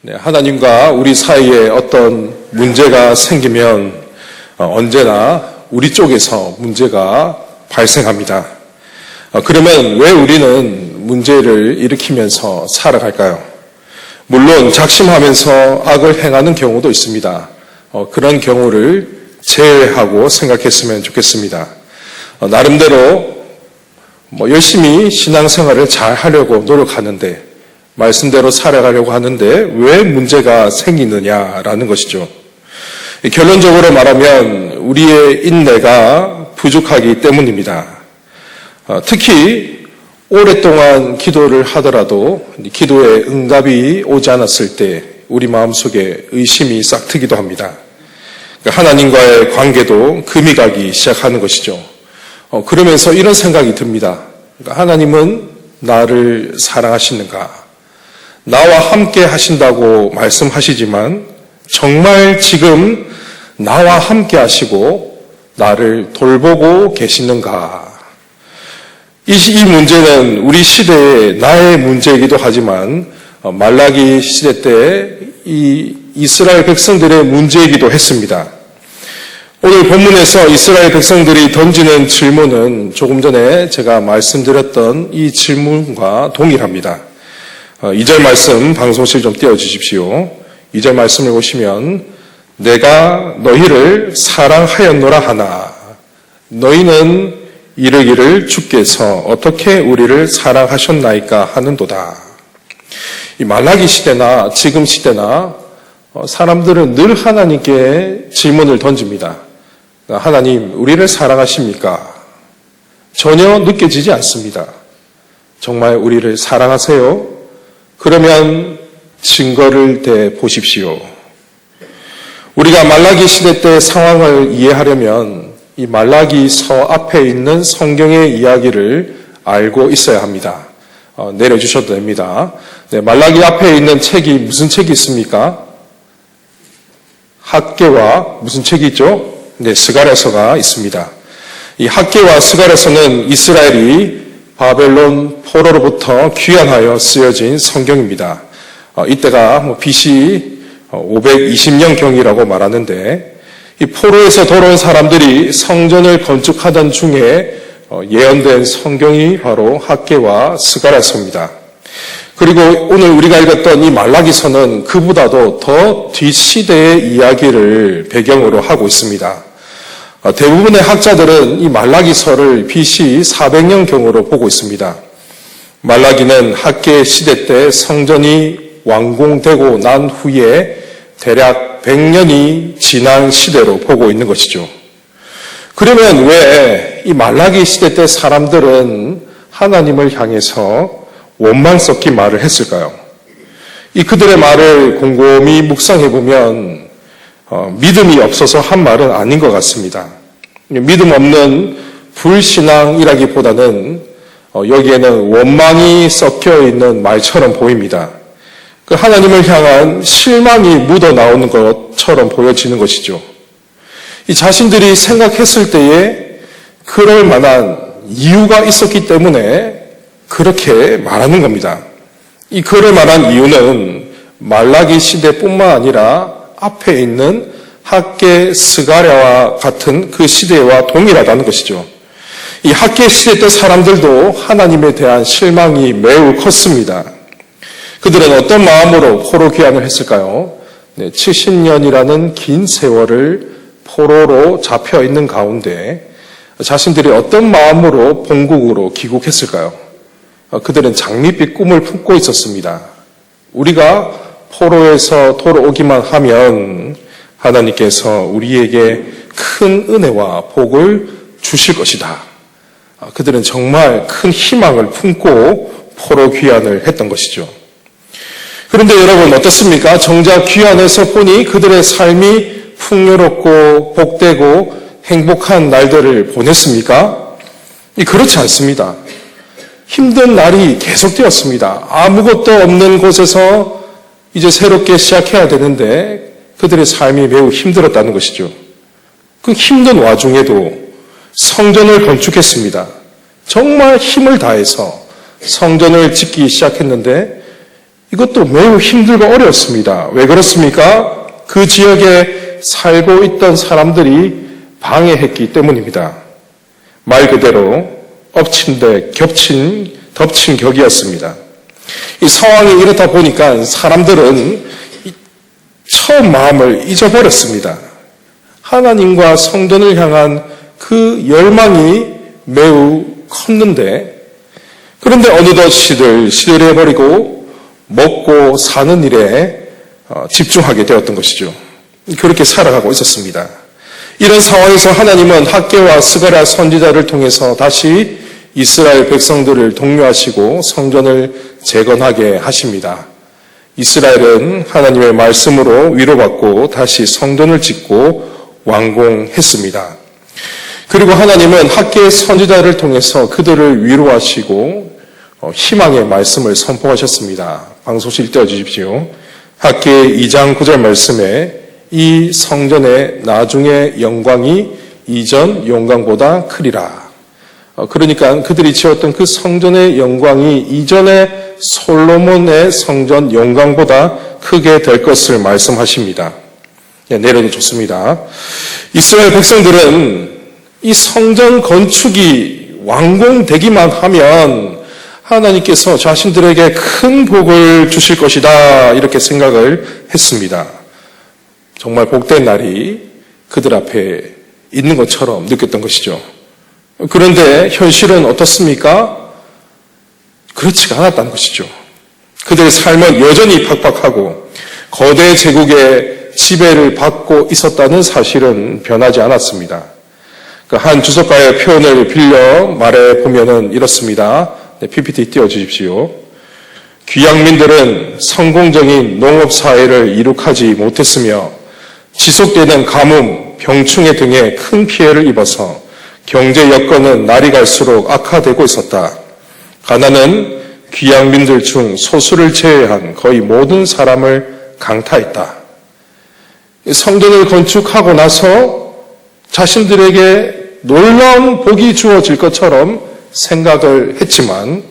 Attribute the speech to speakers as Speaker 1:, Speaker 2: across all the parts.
Speaker 1: 하나님과 우리 사이에 어떤 문제가 생기면 언제나 우리 쪽에서 문제가 발생합니다. 그러면 왜 우리는 문제를 일으키면서 살아갈까요? 물론 작심하면서 악을 행하는 경우도 있습니다. 그런 경우를 제외하고 생각했으면 좋겠습니다. 나름대로 열심히 신앙생활을 잘 하려고 노력하는데, 말씀대로 살아가려고 하는데 왜 문제가 생기느냐라는 것이죠. 결론적으로 말하면 우리의 인내가 부족하기 때문입니다. 특히 오랫동안 기도를 하더라도 기도에 응답이 오지 않았을 때 우리 마음속에 의심이 싹트기도 합니다. 하나님과의 관계도 금이 가기 시작하는 것이죠. 그러면서 이런 생각이 듭니다. 하나님은 나를 사랑하시는가? 나와 함께 하신다고 말씀하시지만 정말 지금 나와 함께 하시고 나를 돌보고 계시는가? 이 문제는 우리 시대의 나의 문제이기도 하지만 말라기 시대 때 이 이스라엘 백성들의 문제이기도 했습니다. 오늘 본문에서 이스라엘 백성들이 던지는 질문은 조금 전에 제가 말씀드렸던 이 질문과 동일합니다. 2절 말씀 방송실 좀 띄워주십시오. 2절 말씀을 보시면 내가 너희를 사랑하였노라 하나 너희는 이르기를 주께서 어떻게 우리를 사랑하셨나이까 하는도다. 이 말라기 시대나 지금 시대나 사람들은 늘 하나님께 질문을 던집니다. 하나님, 우리를 사랑하십니까? 전혀 느껴지지 않습니다. 정말 우리를 사랑하세요? 그러면 증거를 대 보십시오. 우리가 말라기 시대 때 상황을 이해하려면 이 말라기서 앞에 있는 성경의 이야기를 알고 있어야 합니다. 내려주셔도 됩니다. 말라기 앞에 있는 책이 무슨 책이 있습니까? 학개와 무슨 책이 있죠? 스가랴서가 있습니다. 이 학개와 스가랴서는 이스라엘이 바벨론 포로로부터 귀환하여 쓰여진 성경입니다. 이때가 BC 520년경이라고 말하는데 이 포로에서 돌아온 사람들이 성전을 건축하던 중에 예언된 성경이 바로 학개와 스가랴서입니다. 그리고 오늘 우리가 읽었던 이 말라기서는 그보다도 더 뒷시대의 이야기를 배경으로 하고 있습니다. 대부분의 학자들은 이 말라기서를 BC 400년경으로 보고 있습니다. 말라기는 학개 시대 때 성전이 완공되고 난 후에 대략 100년이 지난 시대로 보고 있는 것이죠. 그러면 왜 이 말라기 시대 때 사람들은 하나님을 향해서 원망 섞인 말을 했을까요? 이 그들의 말을 곰곰이 묵상해 보면 믿음이 없어서 한 말은 아닌 것 같습니다. 믿음 없는 불신앙이라기보다는 여기에는 원망이 섞여 있는 말처럼 보입니다. 그 하나님을 향한 실망이 묻어 나오는 것처럼 보여지는 것이죠. 이 자신들이 생각했을 때에 그럴 만한 이유가 있었기 때문에 그렇게 말하는 겁니다. 이 그럴 만한 이유는 말라기 시대뿐만 아니라 앞에 있는 학개 스가랴와 같은 그 시대와 동일하다는 것이죠. 이 학개 시대 때 사람들도 하나님에 대한 실망이 매우 컸습니다. 그들은 어떤 마음으로 포로 귀환을 했을까요? 70년이라는 긴 세월을 포로로 잡혀 있는 가운데 자신들이 어떤 마음으로 본국으로 귀국했을까요? 그들은 장밋빛 꿈을 품고 있었습니다. 우리가 포로에서 돌아오기만 하면 하나님께서 우리에게 큰 은혜와 복을 주실 것이다. 그들은 정말 큰 희망을 품고 포로 귀환을 했던 것이죠. 그런데 여러분 어떻습니까? 정작 귀환해서 보니 그들의 삶이 풍요롭고 복되고 행복한 날들을 보냈습니까? 그렇지 않습니다. 힘든 날이 계속되었습니다. 아무것도 없는 곳에서 이제 새롭게 시작해야 되는데 그들의 삶이 매우 힘들었다는 것이죠. 그 힘든 와중에도 성전을 건축했습니다. 정말 힘을 다해서 성전을 짓기 시작했는데 이것도 매우 힘들고 어려웠습니다. 왜 그렇습니까? 그 지역에 살고 있던 사람들이 방해했기 때문입니다. 말 그대로 엎친 데 덮친 격이었습니다. 이 상황이 이렇다 보니까 사람들은 처음 마음을 잊어버렸습니다. 하나님과 성전을 향한 그 열망이 매우 컸는데, 그런데 어느덧 시들해버리고 먹고 사는 일에 집중하게 되었던 것이죠. 그렇게 살아가고 있었습니다. 이런 상황에서 하나님은 학개와 스가랴 선지자를 통해서 다시 이스라엘 백성들을 독려하시고 성전을 재건하게 하십니다. 이스라엘은 하나님의 말씀으로 위로받고 다시 성전을 짓고 완공했습니다. 그리고 하나님은 학개의 선지자를 통해서 그들을 위로하시고 희망의 말씀을 선포하셨습니다. 방송실 띄워주십시오. 학개 2장 9절 말씀에 이 성전의 나중의 영광이 이전 영광보다 크리라. 그러니까 그들이 지었던 그 성전의 영광이 이전의 솔로몬의 성전 영광보다 크게 될 것을 말씀하십니다. 내려도 좋습니다. 이스라엘 백성들은 이 성전 건축이 완공되기만 하면 하나님께서 자신들에게 큰 복을 주실 것이다, 이렇게 생각을 했습니다. 정말 복된 날이 그들 앞에 있는 것처럼 느꼈던 것이죠. 그런데 현실은 어떻습니까? 그렇지가 않았다는 것이죠. 그들의 삶은 여전히 팍팍하고 거대 제국의 지배를 받고 있었다는 사실은 변하지 않았습니다. 그 한 주석가의 표현을 빌려 말해보면 이렇습니다. PPT 띄워주십시오. 귀양민들은 성공적인 농업사회를 이룩하지 못했으며 지속되는 가뭄, 병충해 등의 큰 피해를 입어서 경제 여건은 날이 갈수록 악화되고 있었다. 가난은 귀양민들 중 소수를 제외한 거의 모든 사람을 강타했다. 성전을 건축하고 나서 자신들에게 놀라운 복이 주어질 것처럼 생각을 했지만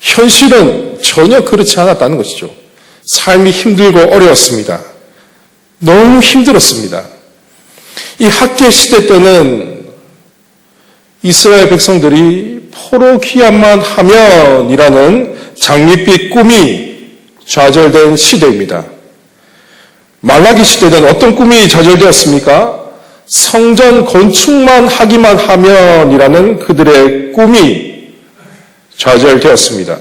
Speaker 1: 현실은 전혀 그렇지 않았다는 것이죠. 삶이 힘들고 어려웠습니다. 너무 힘들었습니다. 이 학개 시대 때는 이스라엘 백성들이 포로 귀환만 하면이라는 장밋빛 꿈이 좌절된 시대입니다. 말라기 시대는 어떤 꿈이 좌절되었습니까? 성전 건축만 하기만 하면이라는 그들의 꿈이 좌절되었습니다.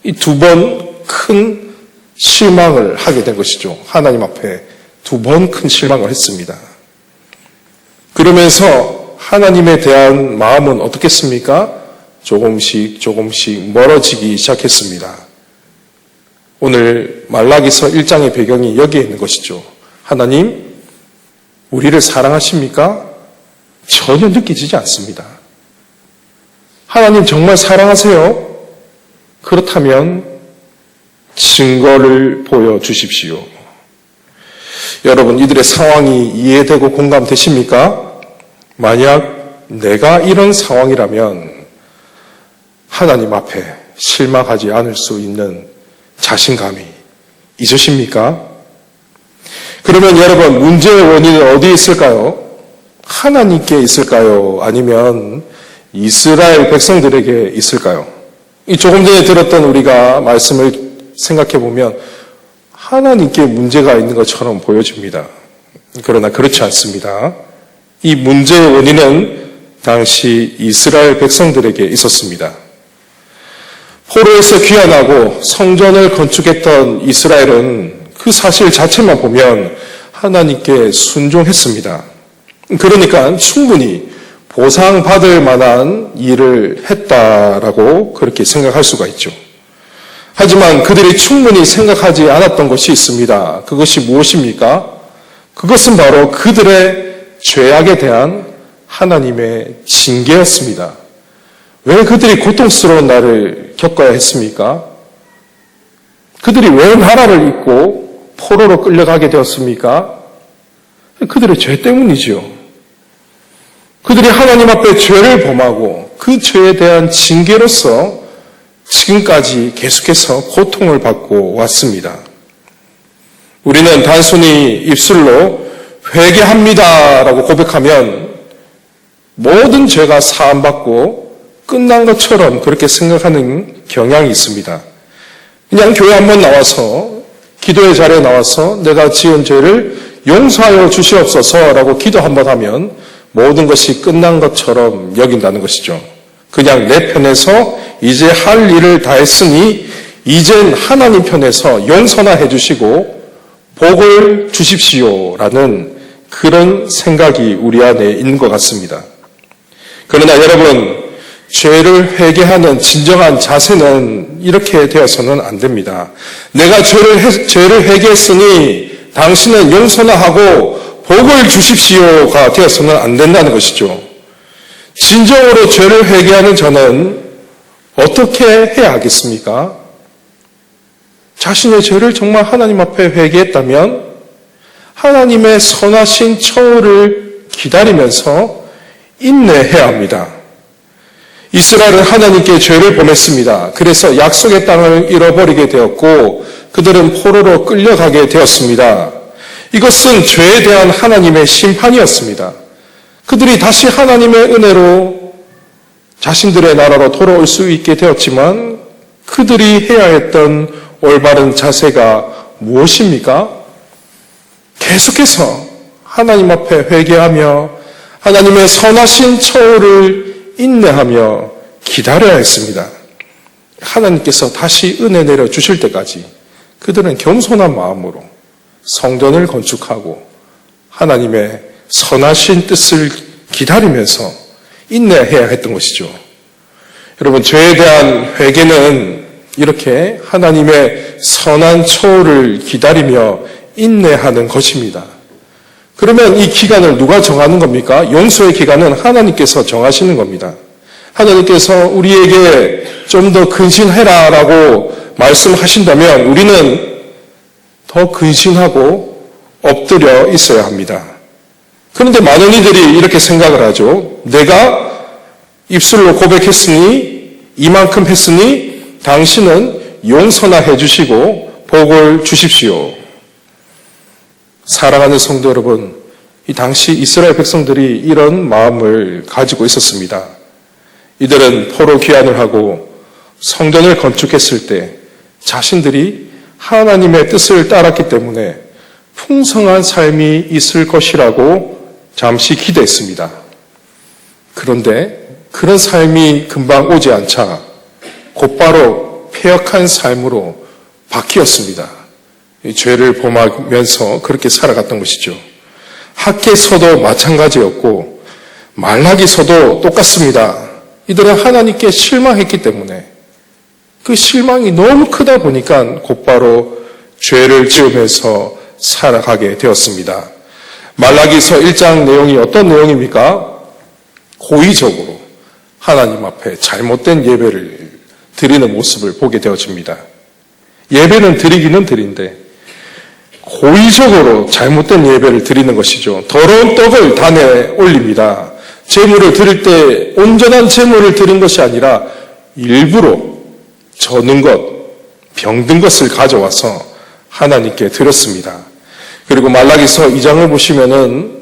Speaker 1: 이 두 번 큰 실망을 하게 된 것이죠. 하나님 앞에 두 번 큰 실망을 했습니다. 그러면서 하나님에 대한 마음은 어떻겠습니까? 조금씩 멀어지기 시작했습니다. 오늘 말라기서 1장의 배경이 여기에 있는 것이죠. 하나님, 우리를 사랑하십니까? 전혀 느껴지지 않습니다. 하나님 정말 사랑하세요? 그렇다면 증거를 보여주십시오. 여러분, 이들의 상황이 이해되고 공감되십니까? 만약 내가 이런 상황이라면 하나님 앞에 실망하지 않을 수 있는 자신감이 있으십니까? 그러면 여러분, 문제의 원인은 어디에 있을까요? 하나님께 있을까요? 아니면 이스라엘 백성들에게 있을까요? 조금 전에 들었던 우리가 말씀을 생각해 보면 하나님께 문제가 있는 것처럼 보여집니다. 그러나 그렇지 않습니다. 이 문제의 원인은 당시 이스라엘 백성들에게 있었습니다. 포로에서 귀환하고 성전을 건축했던 이스라엘은 그 사실 자체만 보면 하나님께 순종했습니다. 그러니까 충분히 보상받을 만한 일을 했다라고 그렇게 생각할 수가 있죠. 하지만 그들이 충분히 생각하지 않았던 것이 있습니다. 그것이 무엇입니까? 그것은 바로 그들의 죄악에 대한 하나님의 징계였습니다. 왜 그들이 고통스러운 날을 겪어야 했습니까? 그들이 왜 나라를 잊고 포로로 끌려가게 되었습니까? 그들의 죄 때문이죠. 그들이 하나님 앞에 죄를 범하고 그 죄에 대한 징계로서 지금까지 계속해서 고통을 받고 왔습니다. 우리는 단순히 입술로 회개합니다라고 고백하면 모든 죄가 사함받고 끝난 것처럼 그렇게 생각하는 경향이 있습니다. 그냥 교회 한번 나와서 기도의 자리에 나와서 내가 지은 죄를 용서하여 주시옵소서라고 기도 한번 하면 모든 것이 끝난 것처럼 여긴다는 것이죠. 그냥 내 편에서 이제 할 일을 다 했으니 이젠 하나님 편에서 용서나 해주시고 복을 주십시오라는 그런 생각이 우리 안에 있는 것 같습니다. 그러나 여러분, 죄를 회개하는 진정한 자세는 이렇게 되어서는 안 됩니다. 내가 죄를 회개했으니 당신은 용서나 하고 복을 주십시오가 되어서는 안 된다는 것이죠. 진정으로 죄를 회개하는 저는 어떻게 해야 하겠습니까? 자신의 죄를 정말 하나님 앞에 회개했다면 하나님의 선하신 처우를 기다리면서 인내해야 합니다. 이스라엘은 하나님께 죄를 범했습니다. 그래서 약속의 땅을 잃어버리게 되었고 그들은 포로로 끌려가게 되었습니다. 이것은 죄에 대한 하나님의 심판이었습니다. 그들이 다시 하나님의 은혜로 자신들의 나라로 돌아올 수 있게 되었지만 그들이 해야 했던 올바른 자세가 무엇입니까? 계속해서 하나님 앞에 회개하며 하나님의 선하신 처우를 인내하며 기다려야 했습니다. 하나님께서 다시 은혜 내려주실 때까지 그들은 겸손한 마음으로 성전을 건축하고 하나님의 선하신 뜻을 기다리면서 인내해야 했던 것이죠. 여러분, 죄에 대한 회개는 이렇게 하나님의 선한 처우를 기다리며 인내하는 것입니다. 그러면 이 기간을 누가 정하는 겁니까? 용서의 기간은 하나님께서 정하시는 겁니다. 하나님께서 우리에게 좀 더 근신해라라고 말씀하신다면 우리는 더 근신하고 엎드려 있어야 합니다. 그런데 많은 이들이 이렇게 생각을 하죠. 내가 입술로 고백했으니 이만큼 했으니 당신은 용서나 해주시고 복을 주십시오. 사랑하는 성도 여러분, 이 당시 이스라엘 백성들이 이런 마음을 가지고 있었습니다. 이들은 포로 귀환을 하고 성전을 건축했을 때 자신들이 하나님의 뜻을 따랐기 때문에 풍성한 삶이 있을 것이라고 잠시 기대했습니다. 그런데 그런 삶이 금방 오지 않자 곧바로 패역한 삶으로 바뀌었습니다. 죄를 범하면서 그렇게 살아갔던 것이죠. 학개서도 마찬가지였고 말라기서도 똑같습니다. 이들은 하나님께 실망했기 때문에 그 실망이 너무 크다 보니까 곧바로 죄를 지으면서 살아가게 되었습니다. 말라기서 1장 내용이 어떤 내용입니까? 고의적으로 하나님 앞에 잘못된 예배를 드리는 모습을 보게 되어집니다. 예배는 드리기는 드린데 고의적으로 잘못된 예배를 드리는 것이죠. 더러운 떡을 단에 올립니다. 제물을 드릴 때 온전한 제물을 드린 것이 아니라 일부러 저는 것, 병든 것을 가져와서 하나님께 드렸습니다. 그리고 말라기서 2장을 보시면은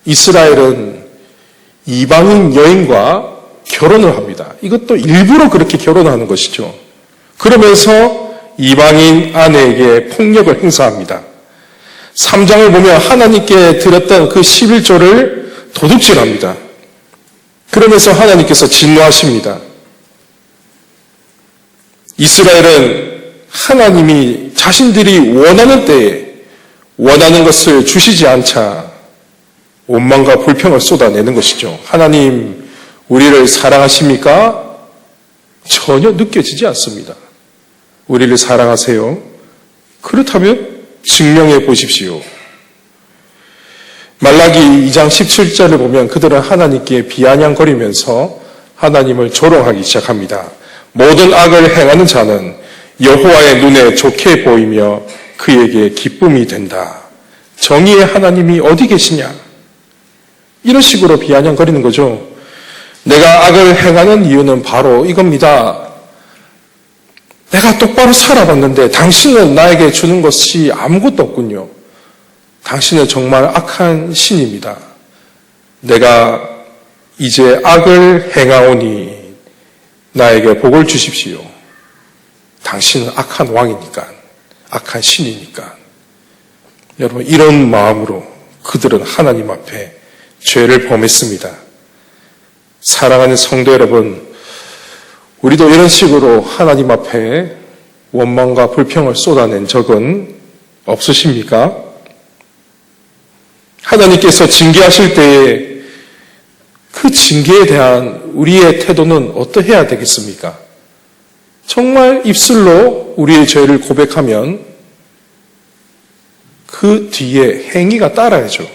Speaker 1: 이스라엘은 이방인 여인과 결혼을 합니다. 이것도 일부러 그렇게 결혼하는 것이죠. 그러면서 이방인 아내에게 폭력을 행사합니다. 3장을 보면 하나님께 드렸던 그 11조를 도둑질합니다. 그러면서 하나님께서 진노하십니다. 이스라엘은 하나님이 자신들이 원하는 때에 원하는 것을 주시지 않자 원망과 불평을 쏟아내는 것이죠. 하나님, 우리를 사랑하십니까? 전혀 느껴지지 않습니다. 우리를 사랑하세요? 그렇다면 증명해 보십시오. 말라기 2장 17절을 보면 그들은 하나님께 비아냥거리면서 하나님을 조롱하기 시작합니다. 모든 악을 행하는 자는 여호와의 눈에 좋게 보이며 그에게 기쁨이 된다. 정의의 하나님이 어디 계시냐? 이런 식으로 비아냥거리는 거죠. 내가 악을 행하는 이유는 바로 이겁니다. 내가 똑바로 살아봤는데 당신은 나에게 주는 것이 아무것도 없군요. 당신은 정말 악한 신입니다. 내가 이제 악을 행하오니 나에게 복을 주십시오. 당신은 악한 왕이니까, 악한 신이니까. 여러분, 이런 마음으로 그들은 하나님 앞에 죄를 범했습니다. 사랑하는 성도 여러분, 우리도 이런 식으로 하나님 앞에 원망과 불평을 쏟아낸 적은 없으십니까? 하나님께서 징계하실 때에 그 징계에 대한 우리의 태도는 어떠해야 되겠습니까? 정말 입술로 우리의 죄를 고백하면 그 뒤에 행위가 따라야죠.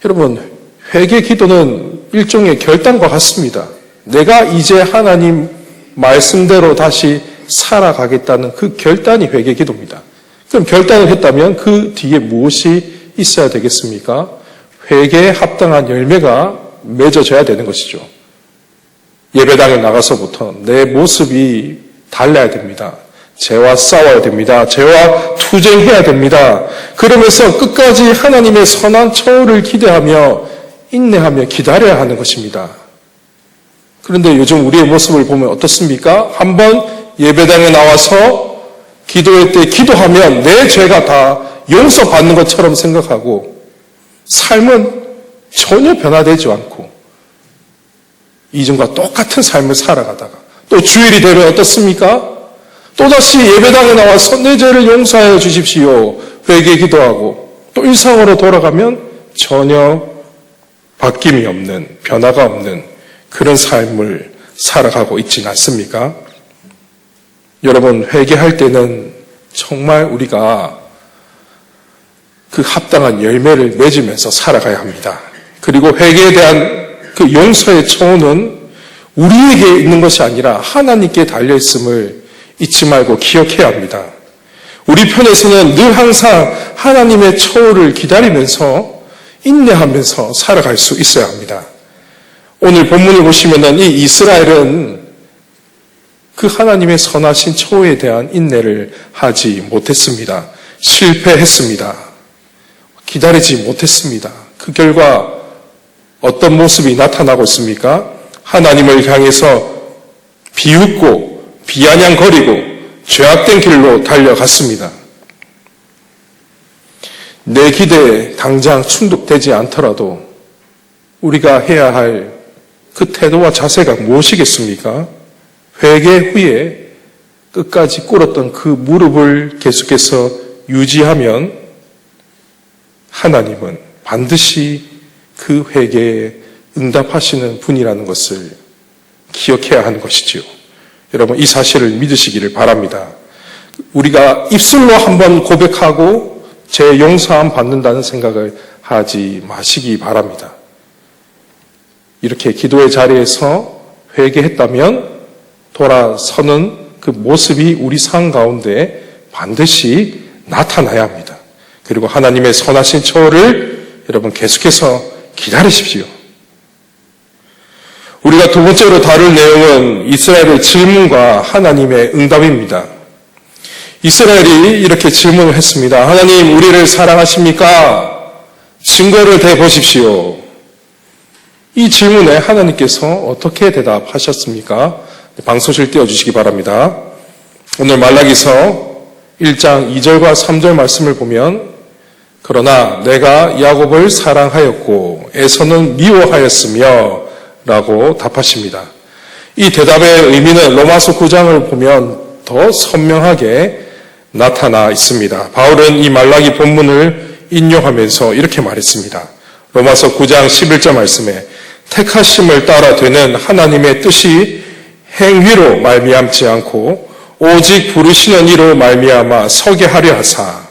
Speaker 1: 여러분, 회개 기도는 일종의 결단과 같습니다. 내가 이제 하나님 말씀대로 다시 살아가겠다는 그 결단이 회개 기도입니다. 그럼 결단을 했다면 그 뒤에 무엇이 있어야 되겠습니까? 회개에 합당한 열매가 맺어져야 되는 것이죠. 예배당에 나가서부터 내 모습이 달라야 됩니다. 죄와 싸워야 됩니다. 죄와 투쟁해야 됩니다. 그러면서 끝까지 하나님의 선한 처우를 기대하며 인내하며 기다려야 하는 것입니다. 그런데 요즘 우리의 모습을 보면 어떻습니까? 한번 예배당에 나와서 기도회 때 기도하면 내 죄가 다 용서받는 것처럼 생각하고 삶은 전혀 변화되지 않고 이전과 똑같은 삶을 살아가다가 또 주일이 되면 어떻습니까? 또다시 예배당에 나와서 내 죄를 용서하여 주십시오. 회개 기도하고 또 일상으로 돌아가면 전혀 바뀜이 없는, 변화가 없는 그런 삶을 살아가고 있지는 않습니까? 여러분, 회개할 때는 정말 우리가 그 합당한 열매를 맺으면서 살아가야 합니다. 그리고 회개에 대한 그 용서의 처우는 우리에게 있는 것이 아니라 하나님께 달려있음을 잊지 말고 기억해야 합니다. 우리 편에서는 늘 항상 하나님의 처우를 기다리면서 인내하면서 살아갈 수 있어야 합니다. 오늘 본문을 보시면은 이 이스라엘은 그 하나님의 선하신 처우에 대한 인내를 하지 못했습니다. 실패했습니다. 기다리지 못했습니다. 그 결과 어떤 모습이 나타나고 있습니까? 하나님을 향해서 비웃고 비아냥거리고 죄악된 길로 달려갔습니다. 내 기대에 당장 충족되지 않더라도 우리가 해야 할 그 태도와 자세가 무엇이겠습니까? 회개 후에 끝까지 꿇었던 그 무릎을 계속해서 유지하면 하나님은 반드시 그 회개에 응답하시는 분이라는 것을 기억해야 하는 것이지요. 여러분, 이 사실을 믿으시기를 바랍니다. 우리가 입술로 한번 고백하고 제 용서함 받는다는 생각을 하지 마시기 바랍니다. 이렇게 기도의 자리에서 회개했다면 돌아서는 그 모습이 우리 삶 가운데 반드시 나타나야 합니다. 그리고 하나님의 선하신 처우를 여러분 계속해서 기다리십시오. 우리가 두 번째로 다룰 내용은 이스라엘의 질문과 하나님의 응답입니다. 이스라엘이 이렇게 질문을 했습니다. 하나님, 우리를 사랑하십니까? 증거를 대보십시오. 이 질문에 하나님께서 어떻게 대답하셨습니까? 방소실 띄워주시기 바랍니다. 오늘 말라기서 1장 2절과 3절 말씀을 보면 그러나 내가 야곱을 사랑하였고 에서는 미워하였으며 라고 답하십니다. 이 대답의 의미는 로마서 9장을 보면 더 선명하게 나타나 있습니다. 바울은 이 말라기 본문을 인용하면서 이렇게 말했습니다. 로마서 9장 11절 말씀에 택하심을 따라 되는 하나님의 뜻이 행위로 말미암지 않고 오직 부르시는 이로 말미암아 서게 하려 하사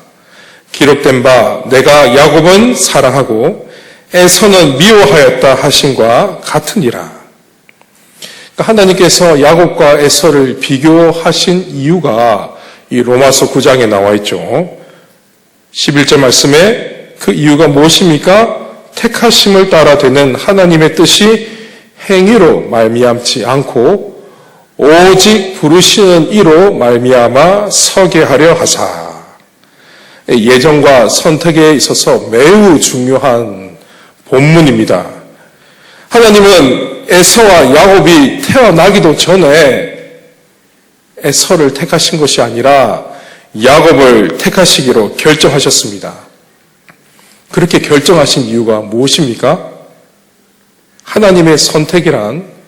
Speaker 1: 기록된 바 내가 야곱은 사랑하고 에서는 미워하였다 하신과 같으니라. 그러니까 하나님께서 야곱과 에서를 비교하신 이유가 이 로마서 9장에 나와 있죠. 11절 말씀에 그 이유가 무엇입니까? 택하심을 따라 되는 하나님의 뜻이 행위로 말미암지 않고 오직 부르시는 이로 말미암아 서게 하려 하사. 예정과 선택에 있어서 매우 중요한 본문입니다. 하나님은 에서와 야곱이 태어나기도 전에 에서를 택하신 것이 아니라 야곱을 택하시기로 결정하셨습니다. 그렇게 결정하신 이유가 무엇입니까? 하나님의 선택이란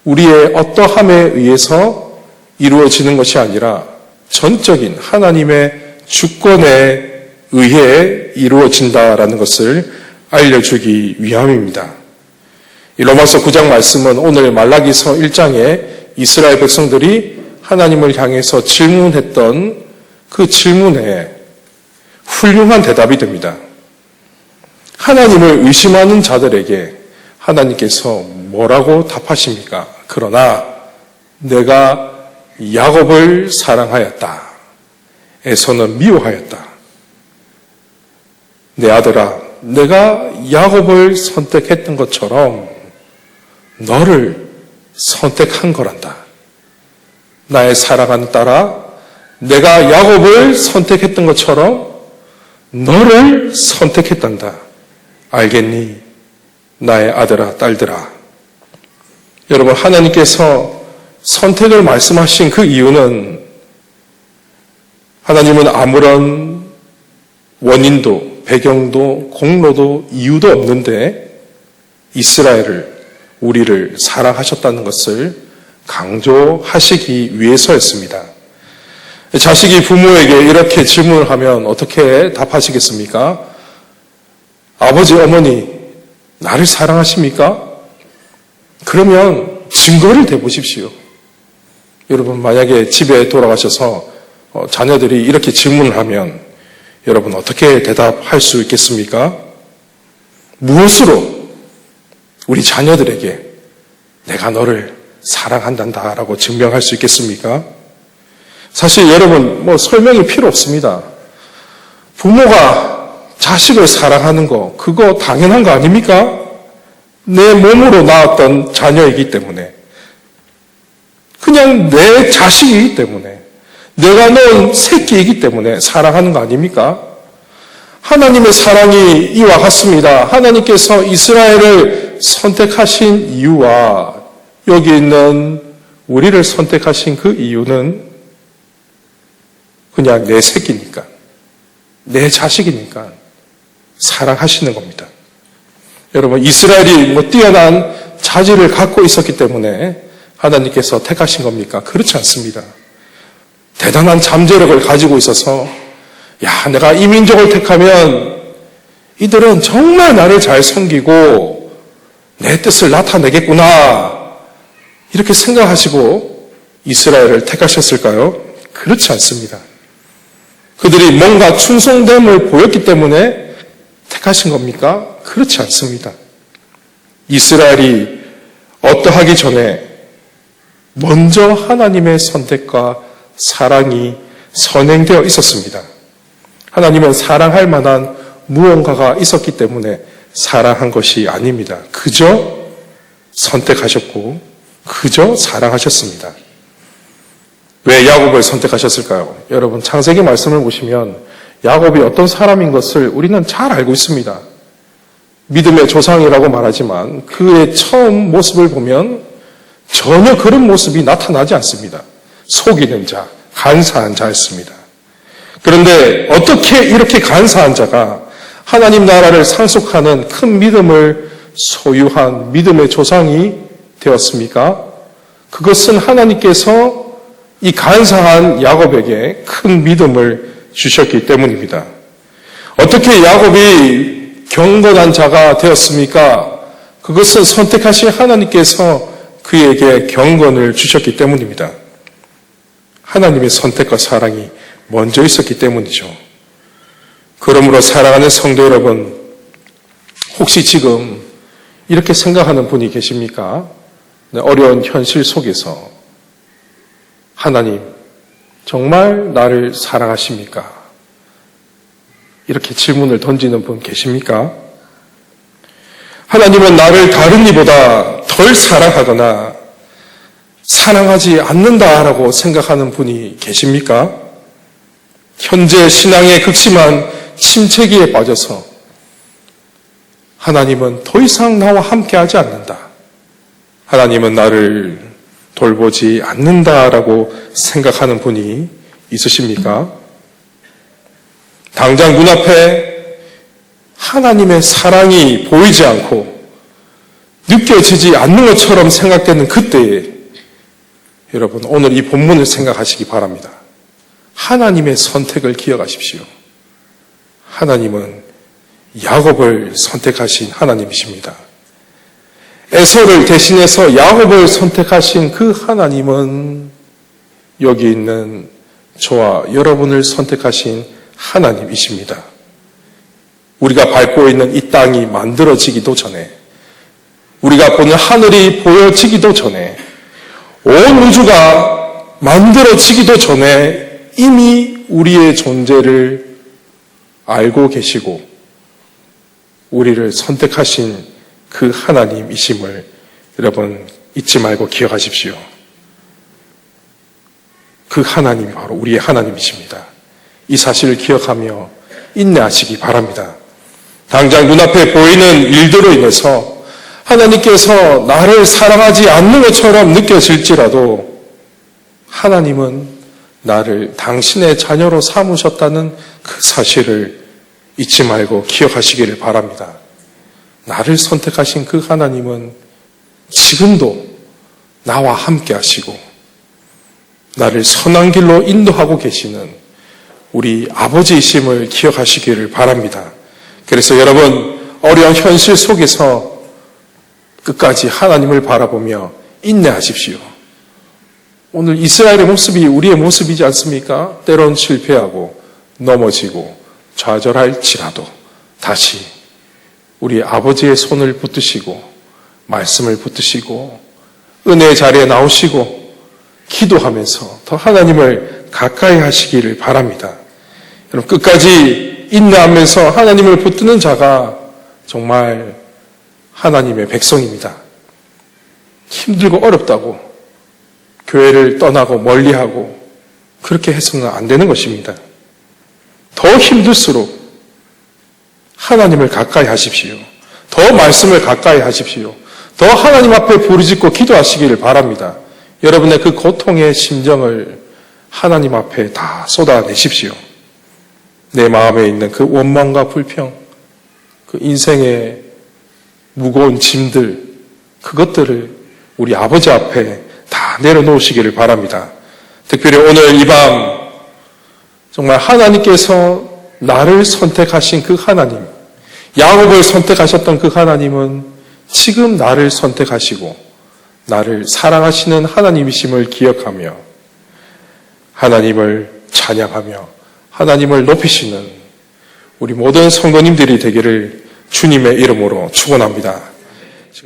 Speaker 1: 우리의 어떠함에 의해서 이루어지는 것이 아니라 전적인 하나님의 주권에 의해 이루어진다라는 것을 알려주기 위함입니다. 이 로마서 9장 말씀은 오늘 말라기서 1장에 이스라엘 백성들이 하나님을 향해서 질문했던 그 질문에 훌륭한 대답이 됩니다. 하나님을 의심하는 자들에게 하나님께서 뭐라고 답하십니까? 그러나 내가 야곱을 사랑하였다. 에서는 미워하였다. 내 아들아, 내가 야곱을 선택했던 것처럼 너를 선택한 거란다. 나의 사랑하는 딸아, 내가 야곱을 선택했던 것처럼 너를 선택했단다. 알겠니? 나의 아들아, 딸들아. 여러분, 하나님께서 선택을 말씀하신 그 이유는 하나님은 아무런 원인도, 배경도, 공로도, 이유도 없는데 이스라엘을, 우리를 사랑하셨다는 것을 강조하시기 위해서였습니다. 자식이 부모에게 이렇게 질문을 하면 어떻게 답하시겠습니까? 아버지, 어머니, 나를 사랑하십니까? 그러면 증거를 대보십시오. 여러분, 만약에 집에 돌아가셔서 자녀들이 이렇게 질문을 하면 여러분 어떻게 대답할 수 있겠습니까? 무엇으로 우리 자녀들에게 내가 너를 사랑한단다라고 증명할 수 있겠습니까? 사실 여러분, 설명이 필요 없습니다. 부모가 자식을 사랑하는 거, 그거 당연한 거 아닙니까? 내 몸으로 낳았던 자녀이기 때문에. 그냥 내 자식이기 때문에. 내가 낳은 새끼이기 때문에 사랑하는 거 아닙니까? 하나님의 사랑이 이와 같습니다. 하나님께서 이스라엘을 선택하신 이유와 여기 있는 우리를 선택하신 그 이유는 그냥 내 새끼니까, 내 자식이니까 사랑하시는 겁니다. 여러분, 이스라엘이 뛰어난 자질을 갖고 있었기 때문에 하나님께서 택하신 겁니까? 그렇지 않습니다. 대단한 잠재력을 가지고 있어서 내가 이 민족을 택하면 이들은 정말 나를 잘 섬기고 내 뜻을 나타내겠구나 이렇게 생각하시고 이스라엘을 택하셨을까요? 그렇지 않습니다. 그들이 뭔가 충성됨을 보였기 때문에 택하신 겁니까? 그렇지 않습니다. 이스라엘이 어떠하기 전에 먼저 하나님의 선택과 사랑이 선행되어 있었습니다. 하나님은 사랑할 만한 무언가가 있었기 때문에 사랑한 것이 아닙니다. 그저 선택하셨고 그저 사랑하셨습니다. 왜 야곱을 선택하셨을까요? 여러분, 창세기 말씀을 보시면 야곱이 어떤 사람인 것을 우리는 잘 알고 있습니다. 믿음의 조상이라고 말하지만 그의 처음 모습을 보면 전혀 그런 모습이 나타나지 않습니다. 속이는 자, 간사한 자였습니다. 그런데 어떻게 이렇게 간사한 자가 하나님 나라를 상속하는 큰 믿음을 소유한 믿음의 조상이 되었습니까? 그것은 하나님께서 이 간사한 야곱에게 큰 믿음을 주셨기 때문입니다. 어떻게 야곱이 경건한 자가 되었습니까? 그것은 선택하신 하나님께서 그에게 경건을 주셨기 때문입니다. 하나님의 선택과 사랑이 먼저 있었기 때문이죠. 그러므로 사랑하는 성도 여러분, 혹시 지금 이렇게 생각하는 분이 계십니까? 어려운 현실 속에서 하나님, 정말 나를 사랑하십니까? 이렇게 질문을 던지는 분 계십니까? 하나님은 나를 다른 이보다 덜 사랑하거나 사랑하지 않는다라고 생각하는 분이 계십니까? 현재 신앙의 극심한 침체기에 빠져서 하나님은 더 이상 나와 함께하지 않는다. 하나님은 나를 돌보지 않는다라고 생각하는 분이 있으십니까? 당장 눈앞에 하나님의 사랑이 보이지 않고 느껴지지 않는 것처럼 생각되는 그때에 여러분 오늘 이 본문을 생각하시기 바랍니다. 하나님의 선택을 기억하십시오. 하나님은 야곱을 선택하신 하나님이십니다. 에서를 대신해서 야곱을 선택하신 그 하나님은 여기 있는 저와 여러분을 선택하신 하나님이십니다. 우리가 밟고 있는 이 땅이 만들어지기도 전에, 우리가 보는 하늘이 보여지기도 전에, 온 우주가 만들어지기도 전에 이미 우리의 존재를 알고 계시고 우리를 선택하신 그 하나님이심을 여러분 잊지 말고 기억하십시오. 그 하나님이 바로 우리의 하나님이십니다. 이 사실을 기억하며 인내하시기 바랍니다. 당장 눈앞에 보이는 일들로 인해서 하나님께서 나를 사랑하지 않는 것처럼 느껴질지라도 하나님은 나를 당신의 자녀로 삼으셨다는 그 사실을 잊지 말고 기억하시기를 바랍니다. 나를 선택하신 그 하나님은 지금도 나와 함께 하시고 나를 선한 길로 인도하고 계시는 우리 아버지이심을 기억하시기를 바랍니다. 그래서 여러분 어려운 현실 속에서 끝까지 하나님을 바라보며 인내하십시오. 오늘 이스라엘의 모습이 우리의 모습이지 않습니까? 때론 실패하고 넘어지고 좌절할지라도 다시 우리 아버지의 손을 붙드시고 말씀을 붙드시고 은혜의 자리에 나오시고 기도하면서 더 하나님을 가까이 하시기를 바랍니다. 여러분 끝까지 인내하면서 하나님을 붙드는 자가 정말 하나님의 백성입니다. 힘들고 어렵다고 교회를 떠나고 멀리하고 그렇게 해서는 안 되는 것입니다. 더 힘들수록 하나님을 가까이 하십시오. 더 말씀을 가까이 하십시오. 더 하나님 앞에 부르짖고 기도하시기를 바랍니다. 여러분의 그 고통의 심정을 하나님 앞에 다 쏟아내십시오. 내 마음에 있는 그 원망과 불평, 그 인생의 무거운 짐들, 그것들을 우리 아버지 앞에 다 내려놓으시기를 바랍니다. 특별히 오늘 이 밤 정말 하나님께서 나를 선택하신 그 하나님, 야곱을 선택하셨던 그 하나님은 지금 나를 선택하시고 나를 사랑하시는 하나님이심을 기억하며 하나님을 찬양하며 하나님을 높이시는 우리 모든 성도님들이 되기를 주님의 이름으로 축원합니다.